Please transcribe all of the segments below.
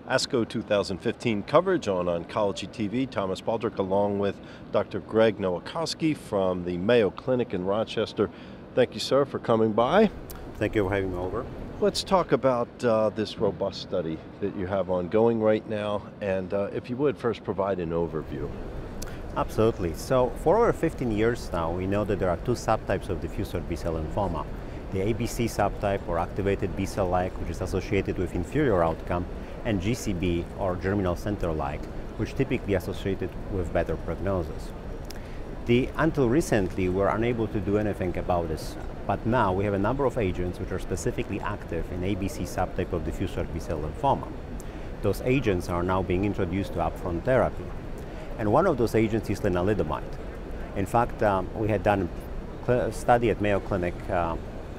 ASCO 2015 coverage on Oncology TV. Thomas Baldrick along with Dr. Greg Nowakowski from the Mayo Clinic in Rochester. Thank you, sir, for coming by. Thank you for having me over. Let's talk about this robust study that you have ongoing right now, and if you would, first provide an overview. Absolutely. So for over 15 years now, we know that there are two subtypes of diffuse large B-cell lymphoma. The ABC subtype, or activated B-cell-like, which is associated with inferior outcome, and GCB, or germinal center-like, which typically associated with better prognosis. Until recently, we were unable to do anything about this, but now we have a number of agents which are specifically active in ABC subtype of diffuse large B-cell lymphoma. Those agents are now being introduced to upfront therapy. And one of those agents is lenalidomide. In fact, we had done a study at Mayo Clinic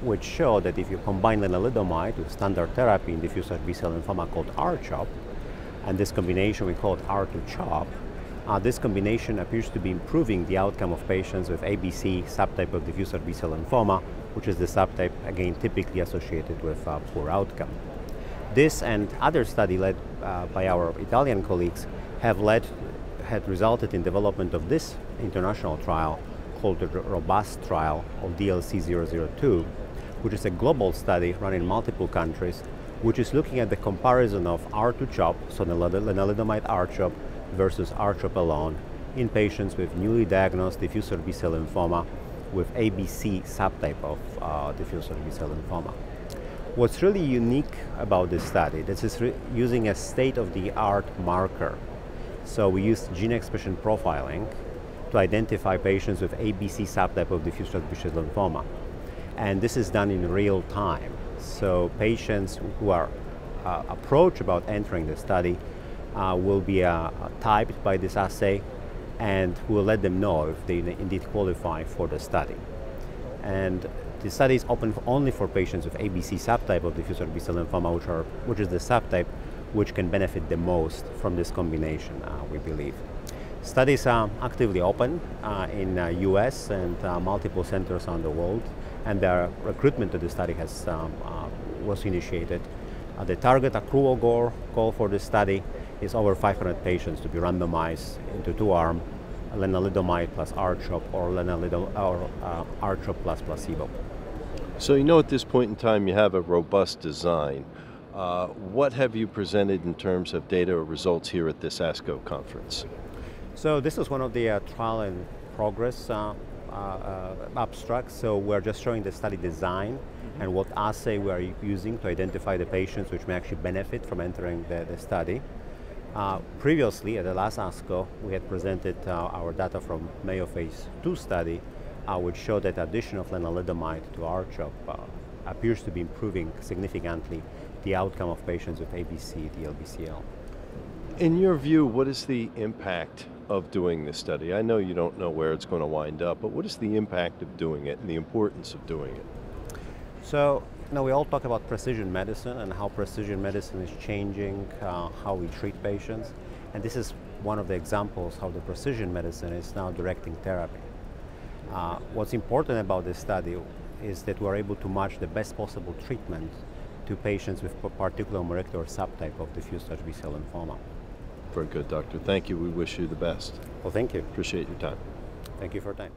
which showed that if you combine lenalidomide with standard therapy in diffuse large B-cell lymphoma called R-CHOP, and this combination we call it R2-CHOP, this combination appears to be improving the outcome of patients with ABC subtype of diffuse large B-cell lymphoma, which is the subtype, again, typically associated with poor outcome. This and other study led by our Italian colleagues had resulted in development of this international trial called the Robust trial of DLC-002, which is a global study run in multiple countries, which is looking at the comparison of R2-CHOP, so lenalidomide R-CHOP versus R-CHOP alone in patients with newly diagnosed diffuse large B-cell lymphoma with ABC subtype of diffuse large B-cell lymphoma. What's really unique about this study, this is using a state-of-the-art marker. So we used gene expression profiling to identify patients with ABC subtype of diffuse large B-cell lymphoma. And this is done in real time. So patients who are approached about entering the study will be typed by this assay, and we'll let them know if they indeed qualify for the study. And the study is open only for patients with ABC subtype of diffuse large B-cell lymphoma, which is the subtype which can benefit the most from this combination, we believe. Studies are actively open in US and multiple centers around the world, and the recruitment to the study was initiated. The target accrual goal for this study is over 500 patients to be randomized into two-arm, lenalidomide plus R-CHOP or R-CHOP plus placebo. So you know at this point in time you have a robust design. What have you presented in terms of data or results here at this ASCO conference? So this is one of the trial in progress abstracts. So we're just showing the study design and what assay we are using to identify the patients which may actually benefit from entering the study. Previously, at the last ASCO, we had presented our data from Mayo Phase 2 study, which showed that addition of lenalidomide to R-CHOP appears to be improving significantly the outcome of patients with ABC DLBCL. In your view, what is the impact of doing this study? I know you don't know where it's going to wind up, but what is the impact of doing it and the importance of doing it? So, we all talk about precision medicine and how precision medicine is changing how we treat patients. And this is one of the examples how the precision medicine is now directing therapy. What's important about this study is that we're able to match the best possible treatment to patients with a particular molecular subtype of diffuse large B-cell lymphoma. Very good, doctor. Thank you. We wish you the best. Well, thank you. Appreciate your time. Thank you for your time.